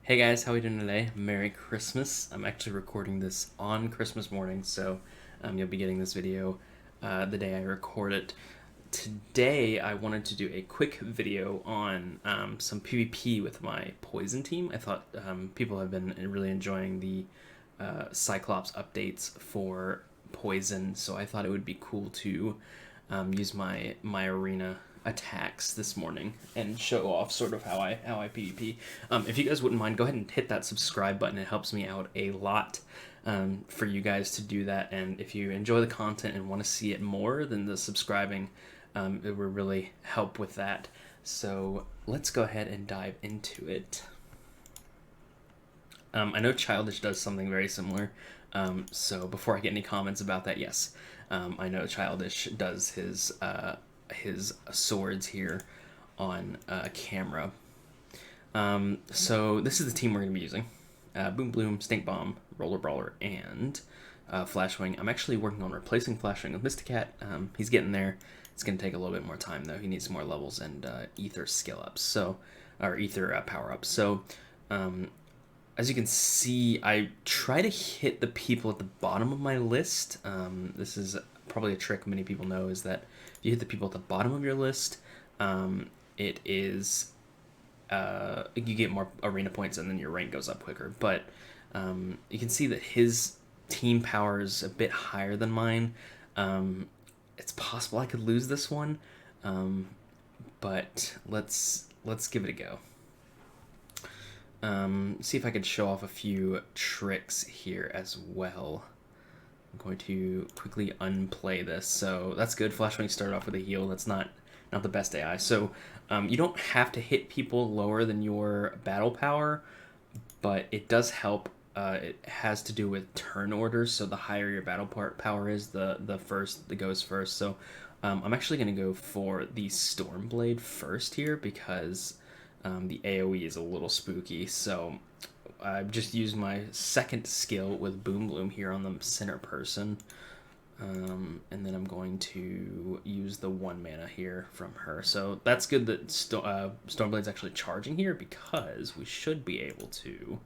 Hey guys, how are we doing today? Merry Christmas. I'm actually recording this on Christmas morning, so you'll be getting this video the day I record it. Today, I wanted to do a quick video on some PvP with my Poison team. I thought people have been really enjoying the Cyclops updates for Poison, so I thought it would be cool to use my arena attacks this morning and show off sort of how I PvP. If you guys wouldn't mind, go ahead and hit that subscribe button. It helps me out a lot for you guys to do that. And if you enjoy the content and want to see it more than the subscribing, it would really help with that. So let's go ahead and dive into it. I know Childish does something very similar. So before I get any comments about that, yes, I know Childish does his swords here on camera. So this is the team we're going to be using. Boom Bloom, Stink Bomb, Roller Brawler, and Flashwing. I'm actually working on replacing Flashwing with Mysticat. He's getting there. It's going to take a little bit more time, though. He needs more levels and Ether skill ups, or Ether power ups. So, as you can see, I try to hit the people at the bottom of my list. This is probably a trick many people know, is that if you hit the people at the bottom of your list, it is you get more arena points and then your rank goes up quicker. But you can see that his team power is a bit higher than mine. It's possible I could lose this one, but let's give it a go. See if I could show off a few tricks here as well. I'm going to quickly unplay this. So that's good. Flashwing started off with a heal. That's not the best AI. So you don't have to hit people lower than your battle power, but it does help. It has to do with turn orders. So the higher your battle power is, the first that goes first. So I'm actually going to go for the Stormblade first here because the AoE is a little spooky. So I've just used my second skill with Boom Bloom here on the center person. And then I'm going to use the 1 mana here from her. So that's good that Stormblade's actually charging here because we should be able to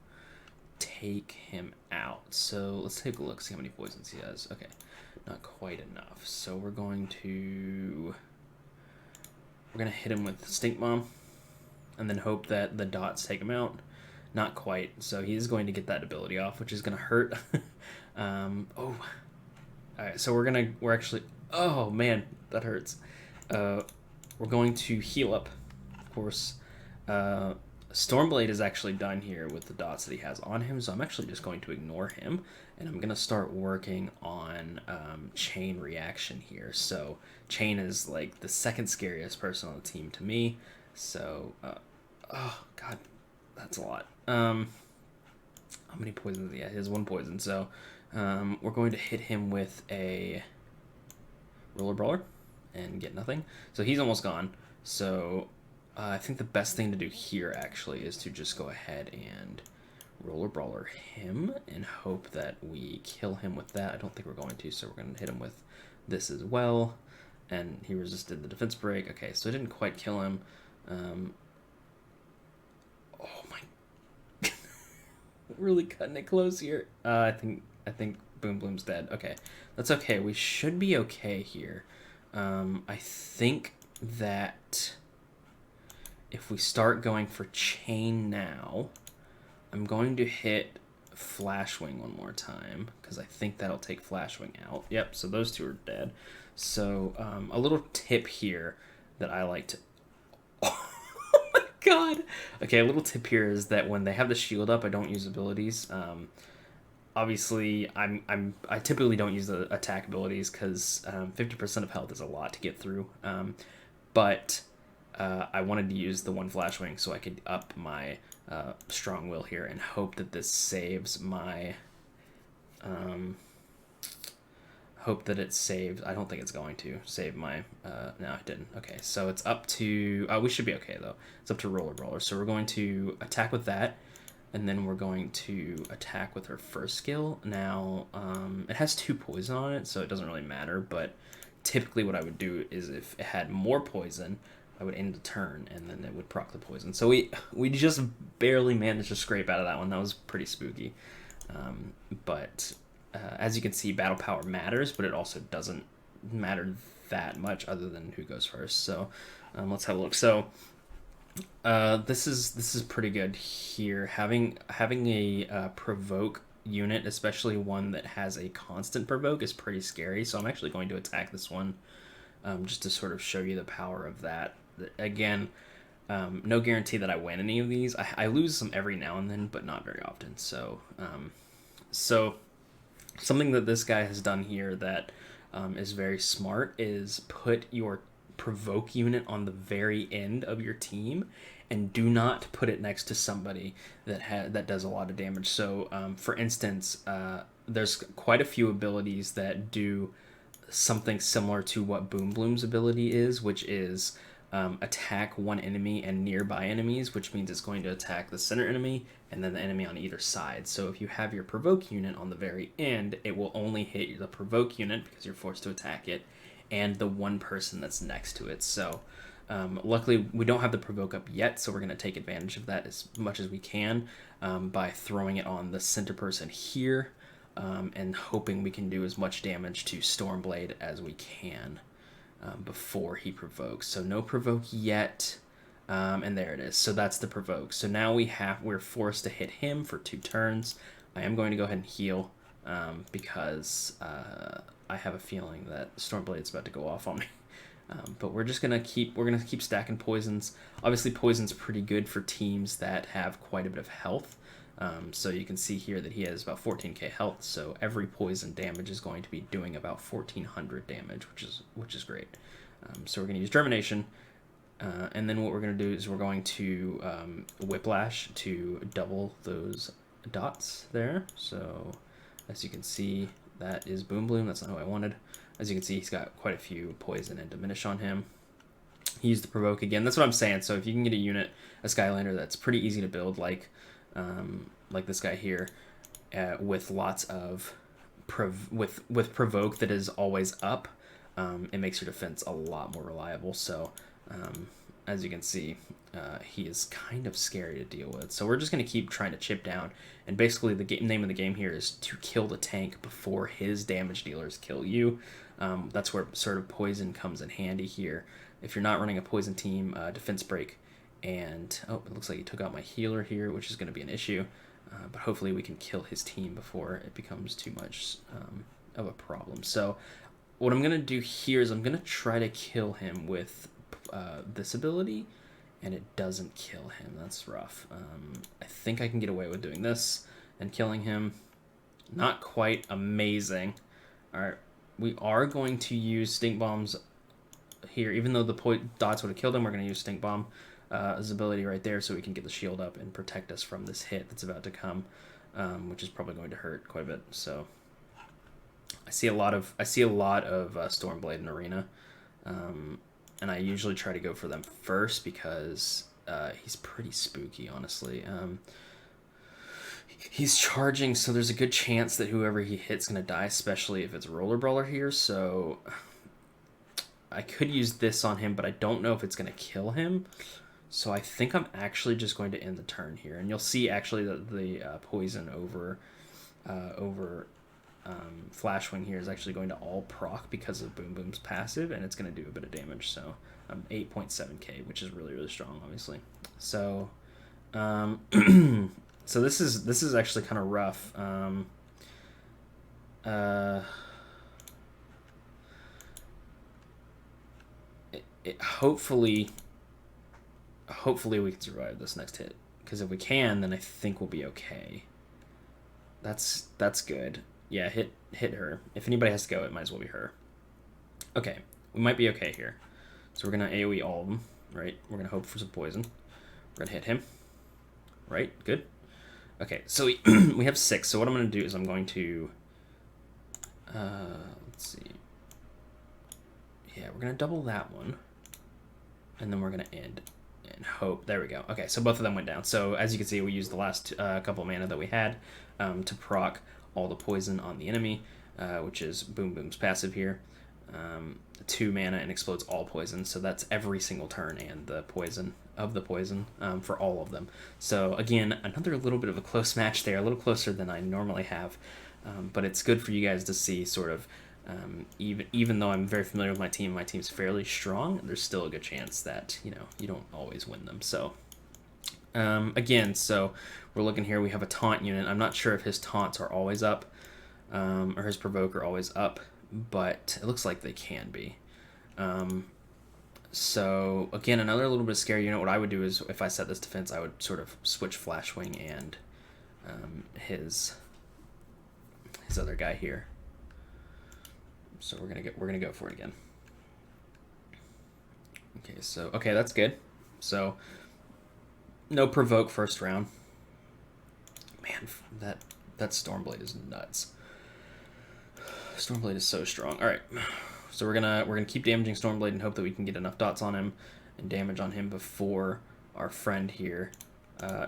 take him out. So let's take a look, see how many poisons he has. Okay, not quite enough. So we're going to hit him with Stink Bomb and then hope that the dots take him out. Not quite. So he is going to get that ability off, which is going to hurt. Oh. Alright, so we're actually... Oh, man, that hurts. We're going to heal up, of course. Stormblade is actually done here with the dots that he has on him, so I'm actually just going to ignore him, and I'm going to start working on Chain Reaction here. So Chain is like the second scariest person on the team to me, so... oh, God, that's a lot. How many poisons? Yeah, he has 1 poison, so... we're going to hit him with a Roller Brawler and get nothing. So he's almost gone. So I think the best thing to do here actually is to just go ahead and Roller Brawler him and hope that we kill him with that. I don't think we're going to, so we're going to hit him with this as well. And he resisted the defense break. Okay, so it didn't quite kill him. Oh my... really cutting it close here. I think Boom Bloom's dead. Okay, that's okay. We should be okay here. I think that if we start going for Chain now, I'm going to hit Flashwing 1 more time because I think that'll take Flashwing out. Yep, so those 2 are dead. So a little tip here that I like to... Oh my god! Okay, a little tip here is that when they have the shield up, I don't use abilities. Obviously, I typically don't use the attack abilities because 50% of health is a lot to get through. But I wanted to use the 1 Flashwing so I could up my strong will here and hope that this saves my... hope that it saves... I don't think it's going to save my... no, it didn't. Okay, so it's up to... we should be okay, though. It's up to Roller Brawler. So we're going to attack with that. And then we're going to attack with her first skill. Now, it has 2 poison on it, so it doesn't really matter. But typically what I would do is if it had more poison, I would end the turn, and then it would proc the poison. So we just barely managed to scrape out of that one. That was pretty spooky. But as you can see, battle power matters, but it also doesn't matter that much other than who goes first. So let's have a look. So this is pretty good here. Having a provoke unit, especially one that has a constant provoke, is pretty scary. So I'm actually going to attack this one just to sort of show you the power of that. Again, no guarantee that I win any of these. I lose some every now and then, but not very often. So something that this guy has done here that is very smart is put your provoke unit on the very end of your team, and do not put it next to somebody that does a lot of damage. So for instance, there's quite a few abilities that do something similar to what Boom Bloom's ability is, which is attack one enemy and nearby enemies, which means it's going to attack the center enemy and then the enemy on either side. So if you have your provoke unit on the very end, it will only hit the provoke unit because you're forced to attack it, and the one person that's next to it. So luckily we don't have the provoke up yet, so we're going to take advantage of that as much as we can by throwing it on the center person here, and hoping we can do as much damage to Stormblade as we can before he provokes. So no provoke yet, and there it is. So that's the provoke. So now we're forced to hit him for 2 turns. I am going to go ahead and heal because I have a feeling that Stormblade's about to go off on me. But we're gonna keep stacking poisons. Obviously, poison's pretty good for teams that have quite a bit of health. So you can see here that he has about 14k health. So every poison damage is going to be doing about 1400 damage, which is great. So we're gonna use Germination, and then what we're gonna do is we're going to Whiplash to double those dots there. So as you can see, that is Boom Bloom. That's not who I wanted. As you can see, he's got quite a few poison and diminish on him. He used the provoke again. That's what I'm saying. So if you can get a unit, a Skylander that's pretty easy to build, like this guy here, with lots of with provoke that is always up, it makes your defense a lot more reliable. So as you can see, he is kind of scary to deal with. So we're just going to keep trying to chip down. And basically the name of the game here is to kill the tank before his damage dealers kill you. That's where sort of poison comes in handy here. If you're not running a poison team, defense break. And, oh, it looks like he took out my healer here, which is going to be an issue. But hopefully we can kill his team before it becomes too much of a problem. So what I'm going to do here is I'm going to try to kill him with this ability, and it doesn't kill him. That's rough. I think I can get away with doing this and killing him. Not quite amazing. All right, we are going to use Stink Bombs here. Even though the dots would have killed him, we're going to use Stink Bomb his ability right there, so we can get the shield up and protect us from this hit that's about to come, which is probably going to hurt quite a bit. So I see a lot of Stormblade in Arena, and I usually try to go for them first because he's pretty spooky, honestly. He's charging, so there's a good chance that whoever he hits gonna die, especially if it's Roller Brawler here. So I could use this on him, but I don't know if it's gonna kill him. So I think I'm actually just going to end the turn here, and you'll see actually that the poison over Flashwing here is actually going to all proc because of Boom Boom's passive, and it's going to do a bit of damage. So 8.7k, which is really, really strong, obviously. So so this is actually kind of rough. Hopefully we can survive this next hit, because if we can, then I think we'll be okay. That's good. Yeah, hit her. If anybody has to go, it might as well be her. Okay, we might be okay here. So we're gonna AoE all of them, right? We're gonna hope for some poison. We're gonna hit him. Right, good. Okay, so we have 6. So what I'm gonna do is I'm going to let's see. Yeah, we're gonna double that one, and then we're gonna end and hope. There we go. Okay, so both of them went down. So as you can see, we used the last couple of mana that we had to proc all the poison on the enemy, which is Boom Boom's passive here. 2 mana and explodes all poison. So that's every single turn and the poison for all of them. So again, another little bit of a close match there, a little closer than I normally have. But it's good for you guys to see sort of, even though I'm very familiar with my team's fairly strong, there's still a good chance that, you don't always win them. So again, so we're looking here, we have a taunt unit. I'm not sure if his taunts are always up, or his provoker always up, but it looks like they can be. So again, another little bit scary unit. What I would do is, if I set this defense, I would sort of switch Flashwing and his other guy here. So we're gonna go for it again. Okay, that's good. So no provoke first round. Man, that Stormblade is nuts. Stormblade is so strong. All right, so we're gonna keep damaging Stormblade and hope that we can get enough dots on him and damage on him before our friend here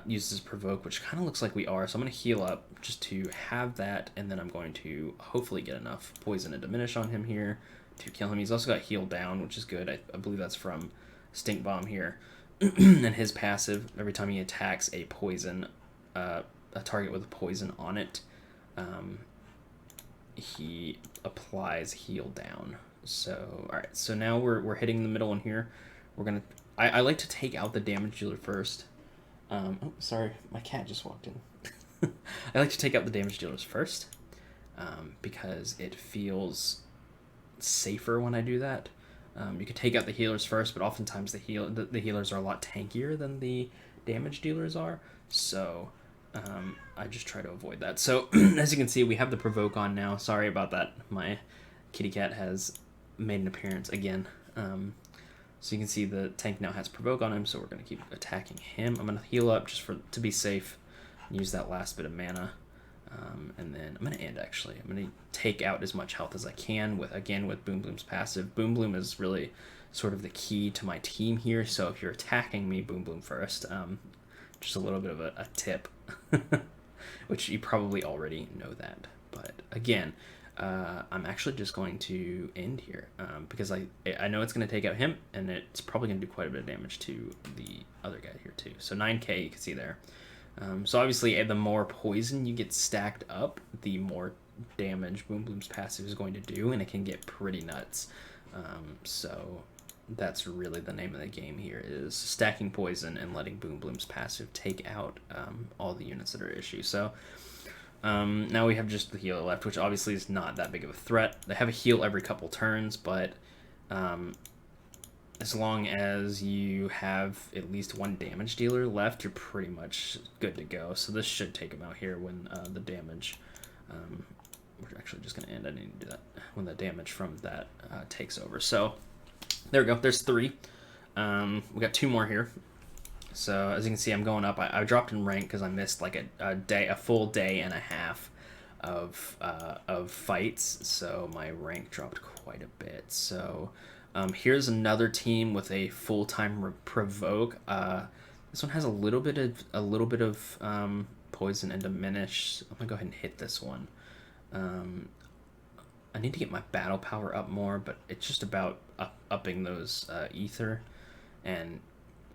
uses provoke, which kind of looks like we are. So I'm gonna heal up just to have that, and then I'm going to hopefully get enough poison and diminish on him here to kill him. He's also got heal down, which is good. I believe that's from Stink Bomb here. And his passive, every time he attacks a target with a poison on it, he applies heal down. So all right, so now we're hitting the middle one here. We're gonna I like to take out the damage dealer first. Oh, sorry, my cat just walked in. I like to take out the damage dealers first, because it feels safer when I do that. You can take out the healers first, but oftentimes the healers are a lot tankier than the damage dealers are. So I just try to avoid that. So as you can see, we have the provoke on now. Sorry about that. My kitty cat has made an appearance again. So you can see the tank now has provoke on him, so we're going to keep attacking him. I'm going to heal up just to be safe, use that last bit of mana. And then I'm going to end, actually. I'm going to take out as much health as I can with Boom Bloom's passive. Boom Bloom is really sort of the key to my team here, so if you're attacking me, Boom Bloom first. Just a little bit of a tip, which you probably already know that. But again, I'm actually just going to end here, because I know it's going to take out him, and it's probably going to do quite a bit of damage to the other guy here too. So 9k, you can see there. So obviously, the more poison you get stacked up, the more damage Boom Bloom's passive is going to do, and it can get pretty nuts. So that's really the name of the game here, is stacking poison and letting Boom Bloom's passive take out all the units that are at issue. So now we have just the healer left, which obviously is not that big of a threat. They have a heal every couple turns, but as long as you have at least one damage dealer left, you're pretty much good to go. So this should take him out here when the damage... we're actually just going to end. I need to do that when the damage from that takes over. So there we go. There's 3. We got 2 more here. So as you can see, I'm going up. I dropped in rank because I missed like a full day and a half of fights. So my rank dropped quite a bit. So here's another team with a full-time provoke. This one has a little bit of poison and diminish. I'm gonna go ahead and hit this one. I need to get my battle power up more, but it's just about upping those ether. And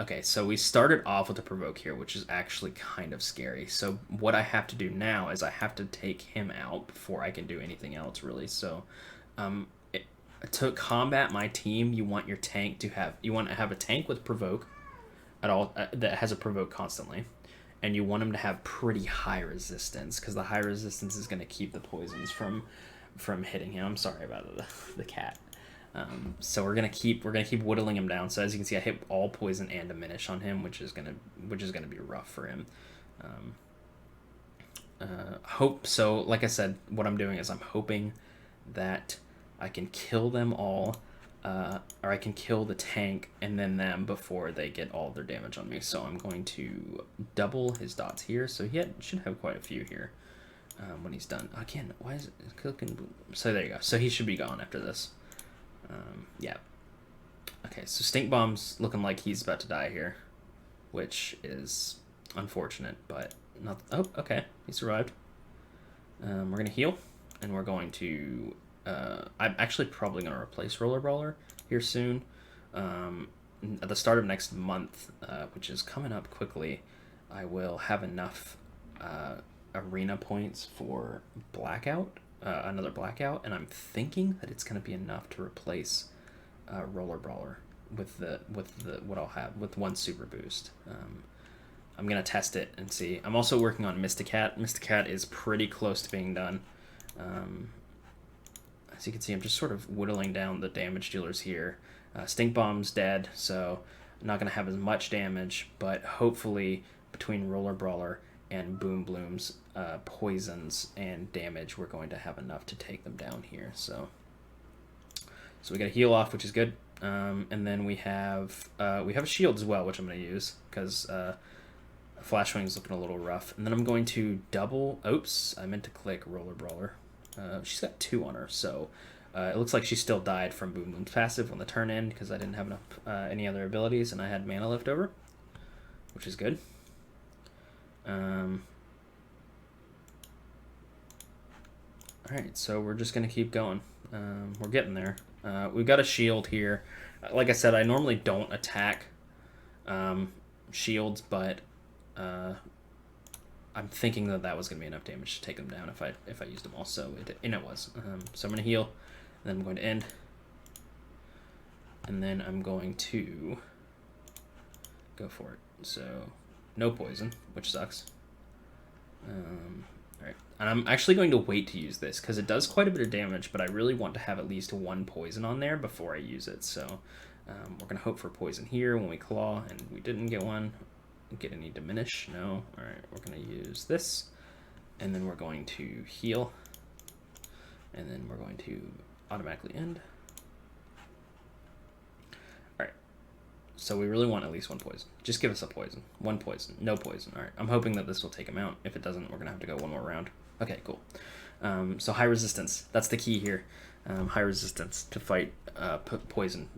okay, so we started off with a provoke here, which is actually kind of scary. So what I have to do now is I have to take him out before I can do anything else, really. So to combat my team, you want your tank to have a tank with provoke at all, that has a provoke constantly, and you want him to have pretty high resistance, because the high resistance is going to keep the poisons from hitting him. I'm sorry about the cat. So we're gonna keep whittling him down. So as you can see, I hit all poison and diminish on him, which is gonna be rough for him. So like I said, what I'm doing is I'm hoping that I can kill them all, or I can kill the tank and then them before they get all their damage on me. So I'm going to double his dots here. So he should have quite a few here when he's done. Again, why is it cooking? So there you go. So he should be gone after this. Yeah. Okay, so Stink Bomb's looking like he's about to die here, which is unfortunate, but not... Oh, okay. He survived. We're going to heal, and we're going to I'm actually probably going to replace Roller Brawler here soon. At the start of next month, which is coming up quickly, I will have enough arena points for Blackout, another Blackout, and I'm thinking that it's going to be enough to replace Roller Brawler with the what I'll have with one super boost. I'm gonna test it and see. I'm also working on Mysticat. Mysticat is pretty close to being done. As you can see, I'm just sort of whittling down the damage dealers here. Stink Bomb's dead, so I'm not gonna have as much damage, but hopefully between Roller Brawler and Boom Bloom's poisons and damage, we're going to have enough to take them down here. So we got a heal off, which is good. And then we have a shield as well, which I'm going to use because Flashwing's looking a little rough. And then I'm going to double. Oops, I meant to click Roller Brawler. She's got 2 on her, so it looks like she still died from Boom Boom's passive on the turn in because I didn't have enough any other abilities and I had mana left over, which is good. Alright, so we're just going to keep going. We're getting there. We've got a shield here. Like I said, I normally don't attack shields, but I'm thinking that was going to be enough damage to take them down if I used them all, so it was. So I'm going to heal, and then I'm going to end. And then I'm going to go for it. So no poison, which sucks. Alright, and I'm actually going to wait to use this because it does quite a bit of damage, but I really want to have at least 1 poison on there before I use it. So we're going to hope for poison here when we claw, and we didn't get one. Get any diminish? No. Alright, we're going to use this, and then we're going to heal, and then we're going to automatically end. Alright, so we really want at least 1 poison. Just give us a poison. 1 poison. No poison. Alright, I'm hoping that this will take him out. If it doesn't, we're going to have to go 1 more round. Okay, cool. So high resistance. That's the key here. High resistance to fight poison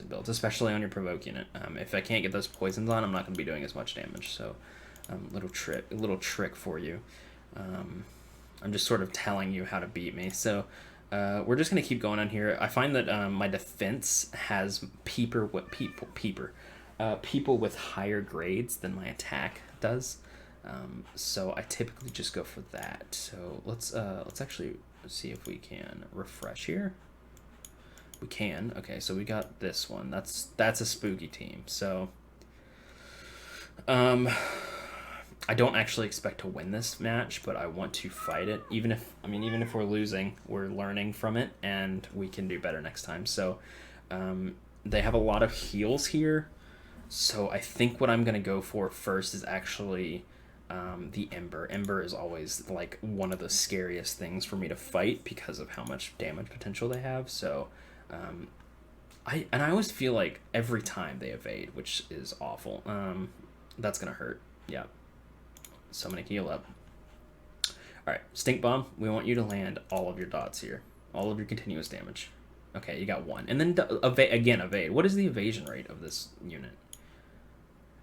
builds, especially on your provoke unit. If I can't get those poisons on, I'm not going to be doing as much damage. So little trick for you. I'm just sort of telling you how to beat me. So we're just going to keep going on here. I find that my defense has people with higher grades than my attack does. So I typically just go for that. So let's actually see if we can refresh here. We can. Okay, so we got this one. That's a spooky team. So I don't actually expect to win this match, but I want to fight it. Even if we're losing, we're learning from it and we can do better next time. So they have a lot of heals here. So I think what I'm going to go for first is actually the Ember. Ember is always like one of the scariest things for me to fight because of how much damage potential they have. So I always feel like every time they evade, which is awful. That's gonna hurt. Yeah. So I'm gonna heal up. All right, Stink Bomb. We want you to land all of your dots here, all of your continuous damage. Okay, you got 1, and then evade. What is the evasion rate of this unit?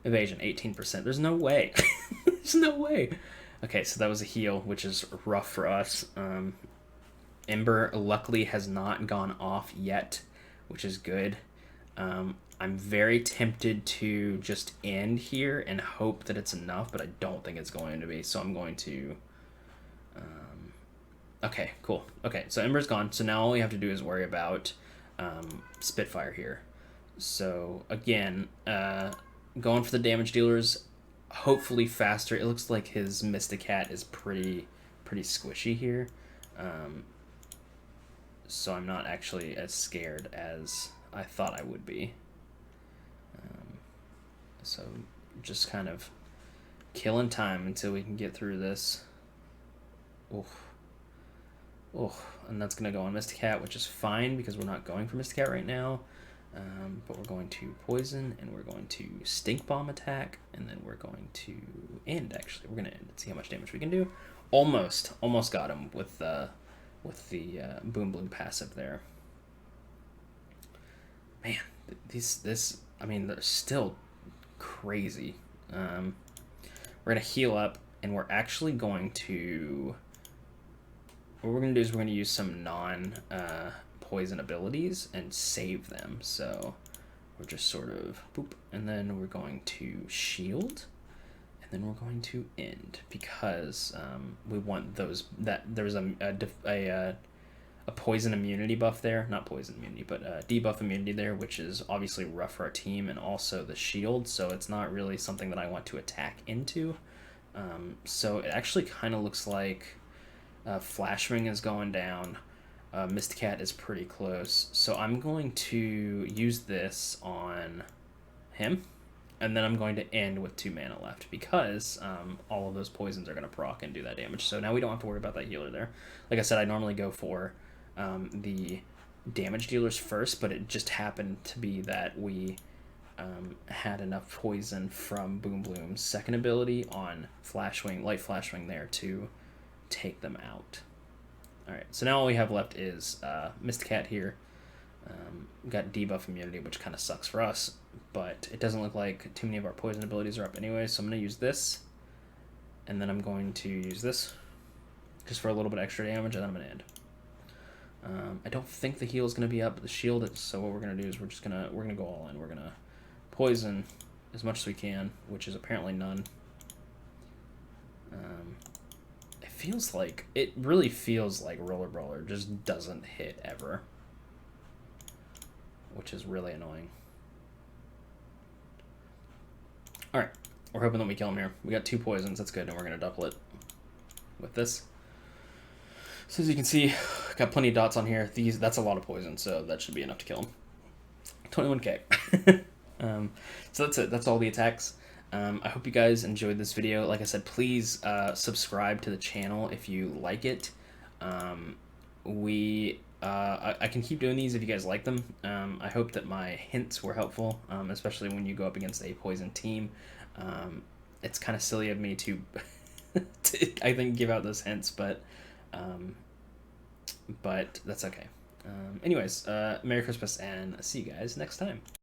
Evasion 18%. There's no way. There's no way. Okay, so that was a heal, which is rough for us. Ember luckily has not gone off yet, which is good. I'm very tempted to just end here and hope that it's enough, but I don't think it's going to be. So I'm going to... okay, cool. Okay, so Ember's gone. So now all we have to do is worry about Spitfire here. So again, going for the damage dealers, hopefully faster. It looks like his Mysticat is pretty squishy here. So I'm not actually as scared as I thought I would be. So just kind of killing time until we can get through this. And that's going to go on Mysticat, which is fine because we're not going for Mysticat right now. But we're going to poison, and we're going to Stink Bomb attack, and then we're going to end, actually. We're going to end and see how much damage we can do. Almost got him with the Boom Bloom passive there. Man, they're still crazy. We're going to heal up, and we're actually going to what we're going to do is we're going to use some non-poison abilities and save them. So we're just sort of boop, and then we're going to shield, and then we're going to end, because we want those, that there's a poison immunity buff there, not poison immunity, but debuff immunity there, which is obviously rough for our team, and also the shield, so it's not really something that I want to attack into. So it actually kind of looks like Flashwing is going down. Mistcat is pretty close, so I'm going to use this on him, and then I'm going to end with 2 mana left, because all of those poisons are going to proc and do that damage. So now we don't have to worry about that healer there. Like I said, I normally go for the damage dealers first, but it just happened to be that we had enough poison from Boom Bloom's second ability on Flashwing, Light Flashwing there, to take them out. Alright, so now all we have left is Mistcat here. Got debuff immunity, which kind of sucks for us, but it doesn't look like too many of our poison abilities are up anyway, so I'm going to use this, and then I'm going to use this just for a little bit extra damage, and then I'm going to end. I don't think the heal is going to be up, but the shield is, so what we're going to do is we're going to go all in. We're going to poison as much as we can, which is apparently none. It really feels like Roller Brawler just doesn't hit ever, which is really annoying. Alright, we're hoping that we kill him here. We got 2 poisons, that's good, and we're going to double it with this. So as you can see, got plenty of dots on here. That's a lot of poison, so that should be enough to kill him. 21k. So that's it. That's all the attacks. I hope you guys enjoyed this video. Like I said, please subscribe to the channel if you like it. I can keep doing these if you guys like them. I hope that my hints were helpful, especially when you go up against a poison team. It's kind of silly of me to, I think, give out those hints, but that's okay. Anyways, Merry Christmas, and see you guys next time.